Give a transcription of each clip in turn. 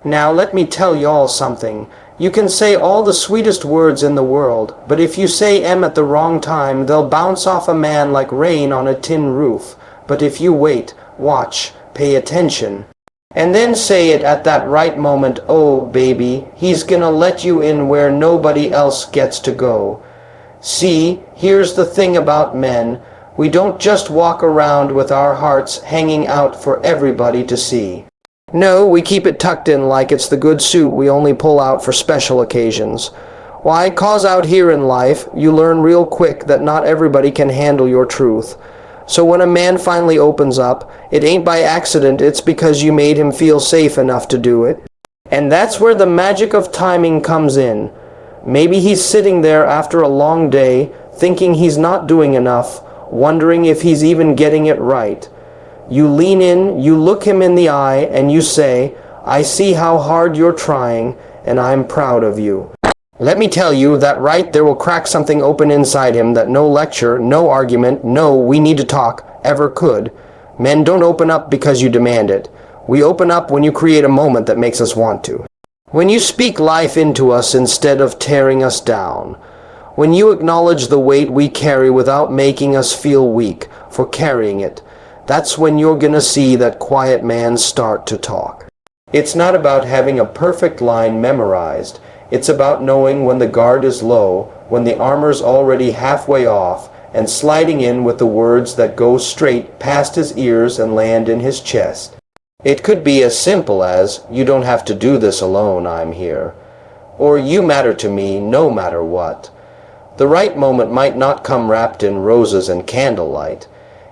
Now let me tell y'all something. You can say all the sweetest words in the world, but if you say M at the wrong time, they'll bounce off a man like rain on a tin roof. But if you wait, watch, pay attention, and then say it at that right moment, oh, baby, he's gonna let you in where nobody else gets to go. See, here's the thing about men. We don't just walk around with our hearts hanging out for everybody to see. No, we keep it tucked in like it's the good suit we only pull out for special occasions. Why, 'cause out here in life, you learn real quick that not everybody can handle your truth. So when a man finally opens up, it ain't by accident, it's because you made him feel safe enough to do it. And that's where the magic of timing comes in. Maybe he's sitting there after a long day, thinking he's not doing enough, wondering if he's even getting it right. You lean in, you look him in the eye, and you say, I see how hard you're trying, and I'm proud of you. Let me tell you that right there will crack something open inside him that no lecture, no argument, no we need to talk ever could. Men don't open up because you demand it. We open up when you create a moment that makes us want to. When you speak life into us instead of tearing us down. When you acknowledge the weight we carry without making us feel weak for carrying it. That's when you're gonna see that quiet man start to talk. It's not about having a perfect line memorized. It's about knowing when the guard is low, when the armor's already halfway off, and sliding in with the words that go straight past his ears and land in his chest. It could be as simple as, you don't have to do this alone, I'm here. Or you matter to me no matter what. The right moment might not come wrapped in roses and candlelight.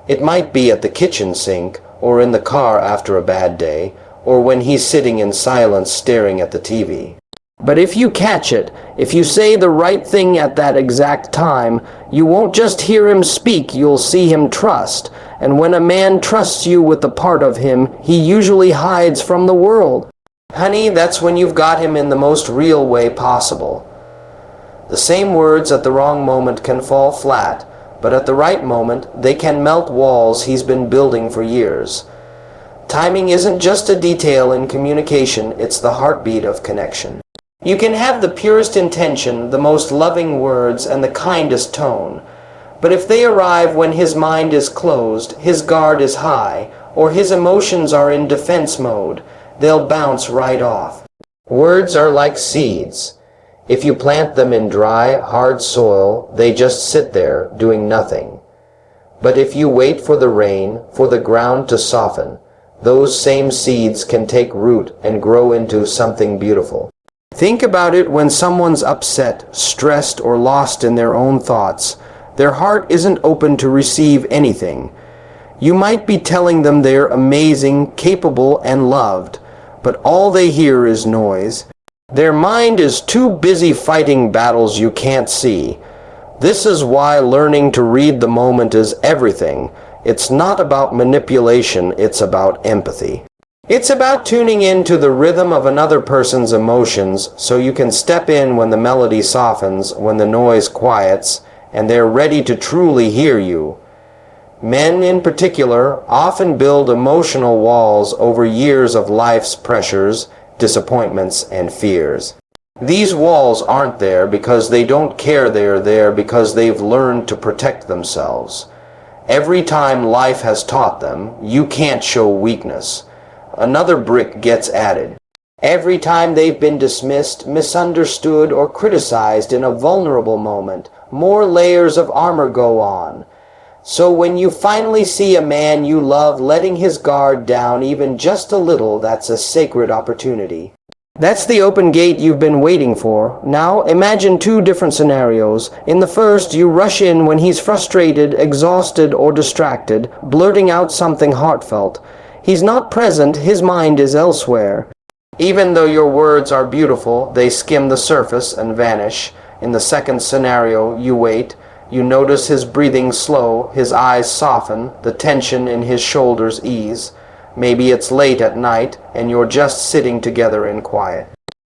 It might be at the kitchen sink, or in the car after a bad day, or when he's sitting in silence staring at the TV. But if you catch it, if you say the right thing at that exact time, you won't just hear him speak, you'll see him trust. And when a man trusts you with the part of him, he usually hides from the world. Honey, that's when you've got him in the most real way possible. The same words at the wrong moment can fall flat, but at the right moment, they can melt walls he's been building for years. Timing isn't just a detail in communication, it's the heartbeat of connection. You can have the purest intention, the most loving words, and the kindest tone. But if they arrive when his mind is closed, his guard is high, or his emotions are in defense mode, they'll bounce right off. Words are like seeds. If you plant them in dry, hard soil, they just sit there, doing nothing. But if you wait for the rain, for the ground to soften, those same seeds can take root and grow into something beautiful. Think about it when someone's upset, stressed, or lost in their own thoughts. Their heart isn't open to receive anything. You might be telling them they're amazing, capable, and loved, but all they hear is noise. Their mind is too busy fighting battles you can't see. This is why learning to read the moment is everything. It's not about manipulation, it's about empathy. It's about tuning into the rhythm of another person's emotions so you can step in when the melody softens, when the noise quiets, and they're ready to truly hear you. Men, in particular, often build emotional walls over years of life's pressures, disappointments, and fears. These walls aren't there because they don't care they're there because they've learned to protect themselves. Every time life has taught them, you can't show weakness. Another brick gets added. Every time they've been dismissed, misunderstood, or criticized in a vulnerable moment, more layers of armor go on. So when you finally see a man you love letting his guard down even just a little, that's a sacred opportunity. That's the open gate you've been waiting for. Now imagine two different scenarios. In the first, you rush in when he's frustrated, exhausted, or distracted, blurting out something heartfelt. He's not present, his mind is elsewhere. Even though your words are beautiful, they skim the surface and vanish. In the second scenario, you wait. You notice his breathing slow, his eyes soften, the tension in his shoulders ease. Maybe it's late at night, and you're just sitting together in quiet.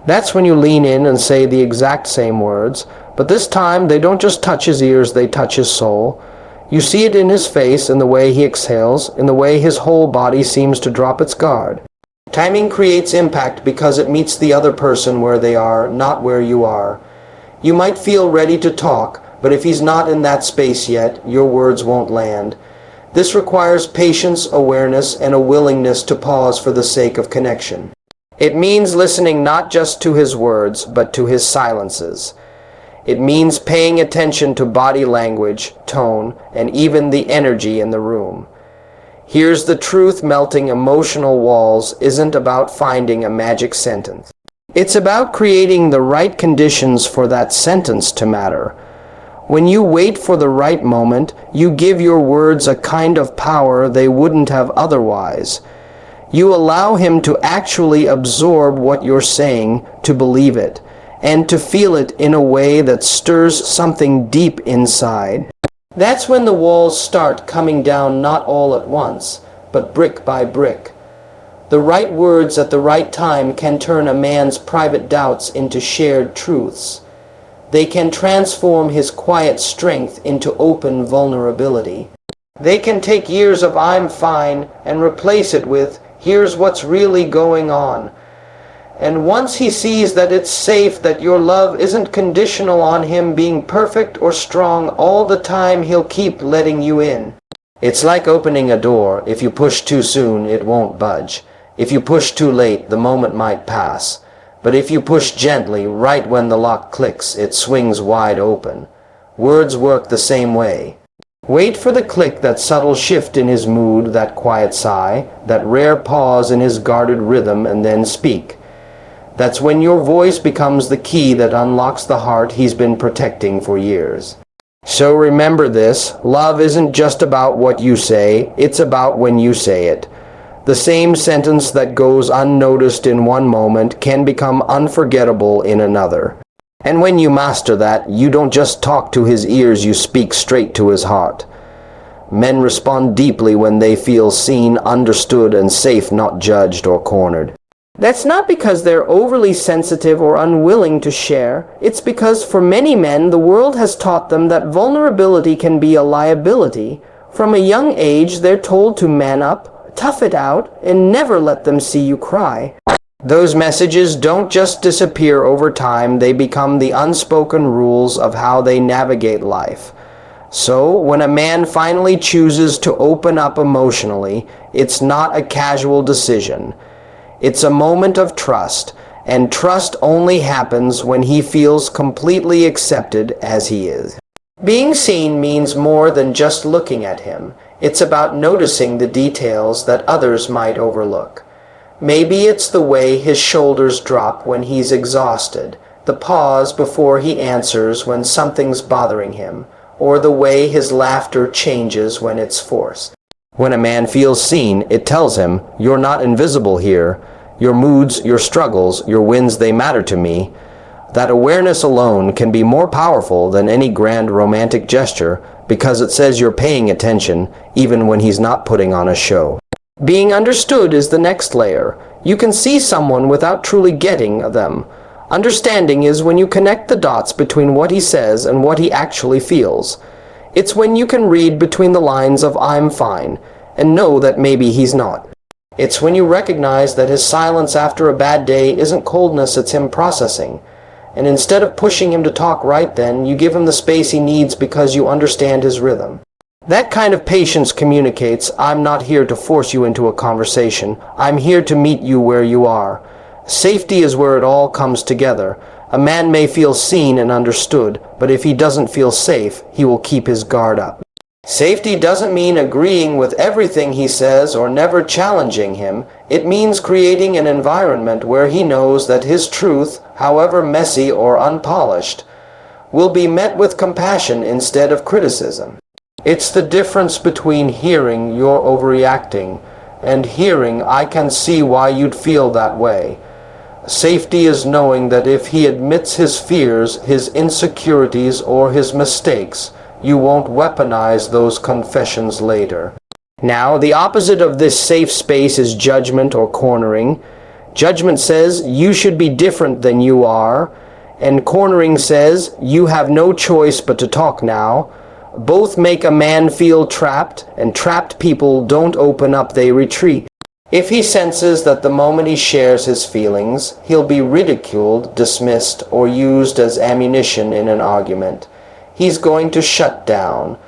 That's when you lean in and say the exact same words, but this time they don't just touch his ears, they touch his soul. You see it in his face, in the way he exhales, in the way his whole body seems to drop its guard. Timing creates impact because it meets the other person where they are, not where you are. You might feel ready to talk, but if he's not in that space yet, your words won't land. This requires patience, awareness, and a willingness to pause for the sake of connection. It means listening not just to his words, but to his silences. It means paying attention to body language, tone, and even the energy in the room. Here's the truth: melting emotional walls isn't about finding a magic sentence. It's about creating the right conditions for that sentence to matter. When you wait for the right moment, you give your words a kind of power they wouldn't have otherwise. You allow him to actually absorb what you're saying, to believe it, and to feel it in a way that stirs something deep inside. That's when the walls start coming down, not all at once, but brick by brick. The right words at the right time can turn a man's private doubts into shared truths. They can transform his quiet strength into open vulnerability. They can take years of "I'm fine" and replace it with "here's what's really going on." And once he sees that it's safe, that your love isn't conditional on him being perfect or strong all the time, he'll keep letting you in. It's like opening a door. If you push too soon, it won't budge. If you push too late, the moment might pass. But if you push gently, right when the lock clicks, it swings wide open. Words work the same way. Wait for the click, that subtle shift in his mood, that quiet sigh, that rare pause in his guarded rhythm, and then speak. That's when your voice becomes the key that unlocks the heart he's been protecting for years. So remember this: love isn't just about what you say, it's about when you say it. The same sentence that goes unnoticed in one moment can become unforgettable in another. And when you master that, you don't just talk to his ears, you speak straight to his heart. Men respond deeply when they feel seen, understood, and safe, not judged or cornered. That's not because they're overly sensitive or unwilling to share. It's because for many men, the world has taught them that vulnerability can be a liability. From a young age, they're told to man up, tough it out, and never let them see you cry. Those messages don't just disappear over time, they become the unspoken rules of how they navigate life. So, when a man finally chooses to open up emotionally, it's not a casual decision. It's a moment of trust, and trust only happens when he feels completely accepted as he is. Being seen means more than just looking at him. It's about noticing the details that others might overlook. Maybe it's the way his shoulders drop when he's exhausted, the pause before he answers when something's bothering him, or the way his laughter changes when it's forced. When a man feels seen, it tells him, "You're not invisible here. Your moods, your struggles, your wins, they matter to me." That awareness alone can be more powerful than any grand romantic gesture, because it says you're paying attention, even when he's not putting on a show. Being understood is the next layer. You can see someone without truly getting them. Understanding is when you connect the dots between what he says and what he actually feels. It's when you can read between the lines of "I'm fine" and know that maybe he's not. It's when you recognize that his silence after a bad day isn't coldness, it's him processing. And instead of pushing him to talk right then, you give him the space he needs because you understand his rhythm. That kind of patience communicates, "I'm not here to force you into a conversation. I'm here to meet you where you are." Safety is where it all comes together. A man may feel seen and understood, but if he doesn't feel safe, he will keep his guard up. Safety doesn't mean agreeing with everything he says or never challenging him. It means creating an environment where he knows that his truth, however messy or unpolished, will be met with compassion instead of criticism. It's the difference between hearing "you're overreacting" and hearing "I can see why you'd feel that way." Safety is knowing that if he admits his fears, his insecurities, or his mistakes, you won't weaponize those confessions later. Now, the opposite of this safe space is judgment or cornering. Judgment says you should be different than you are, and cornering says you have no choice but to talk now. Both make a man feel trapped, and trapped people don't open up, they retreat. If he senses that the moment he shares his feelings, he'll be ridiculed, dismissed, or used as ammunition in an argument, he's going to shut down.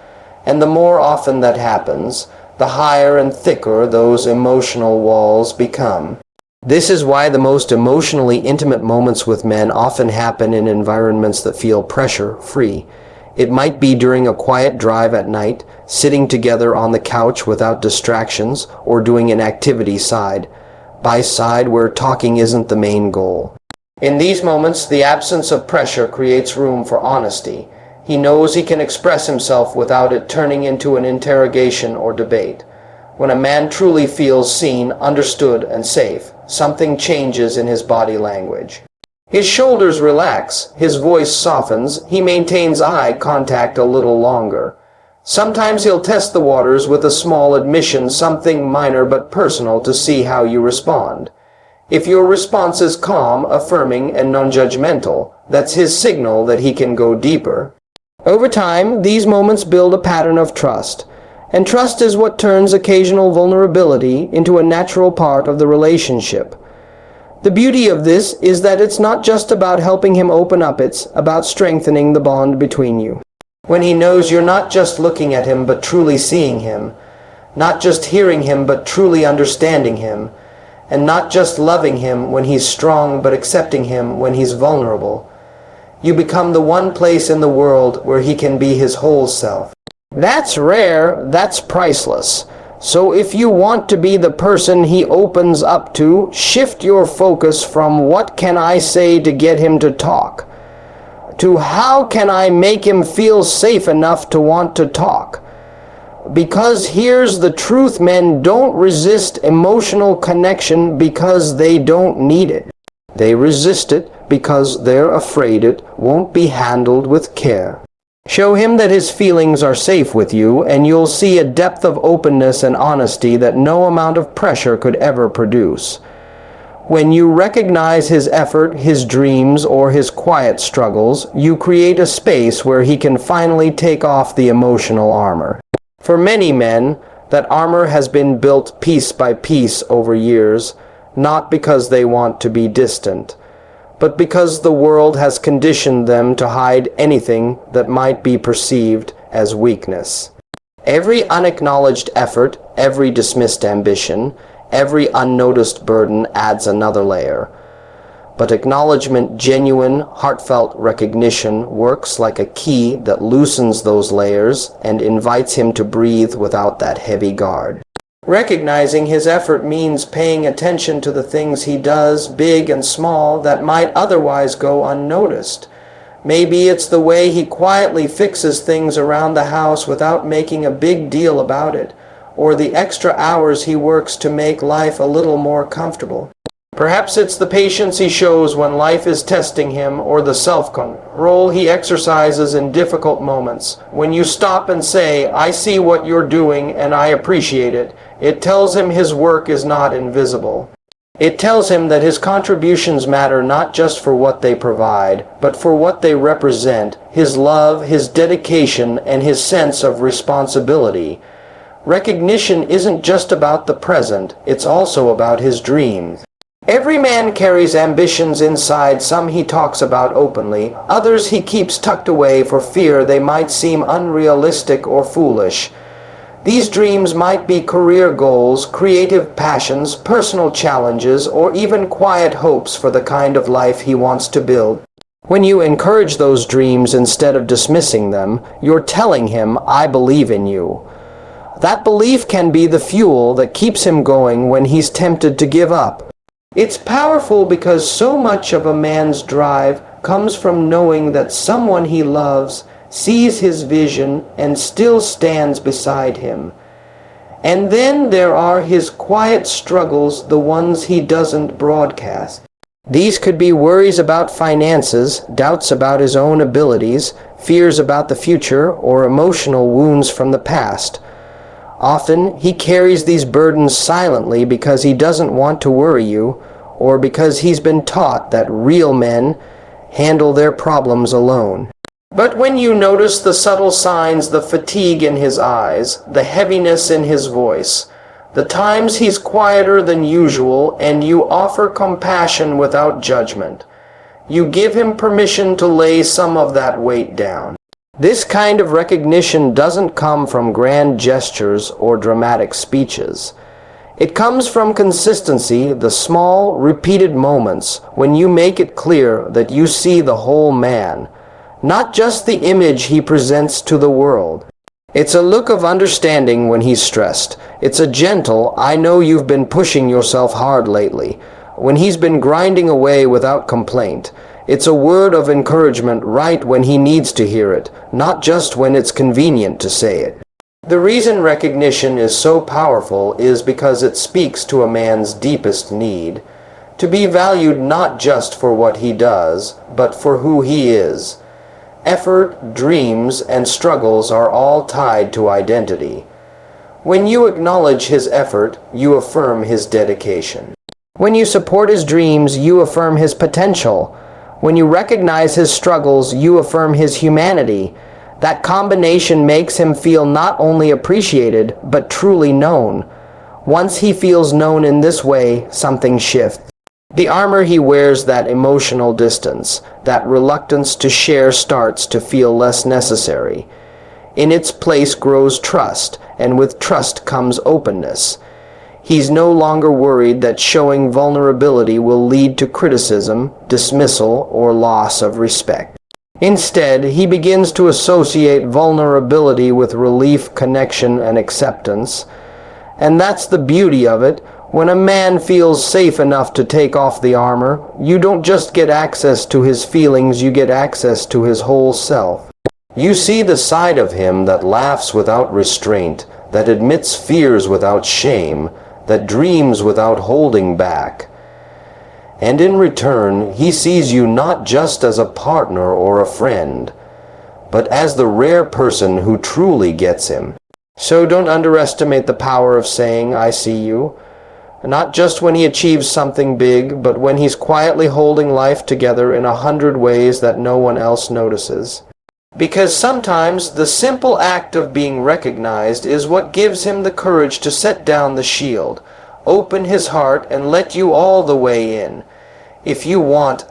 And the more often that happens, the higher and thicker those emotional walls become. This is why the most emotionally intimate moments with men often happen in environments that feel pressure-free. It might be during a quiet drive at night, sitting together on the couch without distractions, or doing an activity side by side where talking isn't the main goal. In these moments, the absence of pressure creates room for honesty. He knows he can express himself without it turning into an interrogation or debate. When a man truly feels seen, understood, and safe, something changes in his body language. His shoulders relax, his voice softens, he maintains eye contact a little longer. Sometimes he'll test the waters with a small admission, something minor but personal, to see how you respond. If your response is calm, affirming, and non-judgmental, that's his signal that he can go deeper. Over time, these moments build a pattern of trust, and trust is what turns occasional vulnerability into a natural part of the relationship. The beauty of this is that it's not just about helping him open up, it's about strengthening the bond between you. When he knows you're not just looking at him but truly seeing him, not just hearing him but truly understanding him, and not just loving him when he's strong but accepting him when he's vulnerable, you become the one place in the world where he can be his whole self. That's rare, that's priceless. So if you want to be the person he opens up to, shift your focus from what can I say to get him to talk, to how can I make him feel safe enough to want to talk. Because here's the truth, men don't resist emotional connection because they don't need it. They resist it because they're afraid it won't be handled with care. Show him that his feelings are safe with you, and you'll see a depth of openness and honesty that no amount of pressure could ever produce. When you recognize his effort, his dreams, or his quiet struggles, you create a space where he can finally take off the emotional armor. For many men, that armor has been built piece by piece over years, not because they want to be distant, but because the world has conditioned them to hide anything that might be perceived as weakness. Every unacknowledged effort, every dismissed ambition, every unnoticed burden adds another layer. But acknowledgement, genuine, heartfelt recognition works like a key that loosens those layers and invites him to breathe without that heavy guard. Recognizing his effort means paying attention to the things he does, big and small, that might otherwise go unnoticed. Maybe it's the way he quietly fixes things around the house without making a big deal about it, or the extra hours he works to make life a little more comfortable. Perhaps it's the patience he shows when life is testing him, or the self-control he exercises in difficult moments. When you stop and say, "I see what you're doing and I appreciate it," it tells him his work is not invisible. It tells him that his contributions matter not just for what they provide, but for what they represent, his love, his dedication, and his sense of responsibility. Recognition isn't just about the present, it's also about his dreams. Every man carries ambitions inside. Some he talks about openly, others he keeps tucked away for fear they might seem unrealistic or foolish. These dreams might be career goals, creative passions, personal challenges, or even quiet hopes for the kind of life he wants to build. When you encourage those dreams instead of dismissing them, you're telling him, "I believe in you." That belief can be the fuel that keeps him going when he's tempted to give up. It's powerful because so much of a man's drive comes from knowing that someone he loves sees his vision and still stands beside him. And then there are his quiet struggles, the ones he doesn't broadcast. These could be worries about finances, doubts about his own abilities, fears about the future, or emotional wounds from the past. Often, he carries these burdens silently because he doesn't want to worry you, or because he's been taught that real men handle their problems alone. But when you notice the subtle signs, the fatigue in his eyes, the heaviness in his voice, The times he's quieter than usual, and you offer compassion without judgment. You give him permission to lay some of that weight down. This kind of recognition doesn't come from grand gestures or dramatic speeches. It comes from consistency, the small, repeated moments when you make it clear that you see the whole man, not just the image he presents to the world. It's a look of understanding when he's stressed. It's a gentle, I know you've been pushing yourself hard lately, when he's been grinding away without complaint. It's a word of encouragement right when he needs to hear it, not just when it's convenient to say it. The reason recognition is so powerful is because it speaks to a man's deepest need, to be valued not just for what he does, but for who he is. Effort, dreams, and struggles are all tied to identity. When you acknowledge his effort, you affirm his dedication. When you support his dreams, you affirm his potential. When you recognize his struggles, you affirm his humanity. That combination makes him feel not only appreciated, but truly known. Once he feels known in this way, something shifts. The armor he wears, that emotional distance, that reluctance to share, starts to feel less necessary. In its place grows trust, and with trust comes openness. He's no longer worried that showing vulnerability will lead to criticism, dismissal, or loss of respect. Instead, he begins to associate vulnerability with relief, connection, and acceptance. And that's the beauty of it. When a man feels safe enough to take off the armor, you don't just get access to his feelings, you get access to his whole self. You see the side of him that laughs without restraint, that admits fears without shame, that dreams without holding back. And in return, he sees you not just as a partner or a friend, but as the rare person who truly gets him. So don't underestimate the power of saying, I see you. Not just when he achieves something big, but when he's quietly holding life together in 100 ways that no one else notices. Because sometimes the simple act of being recognized is what gives him the courage to set down the shield, open his heart, and let you all the way in. If you want,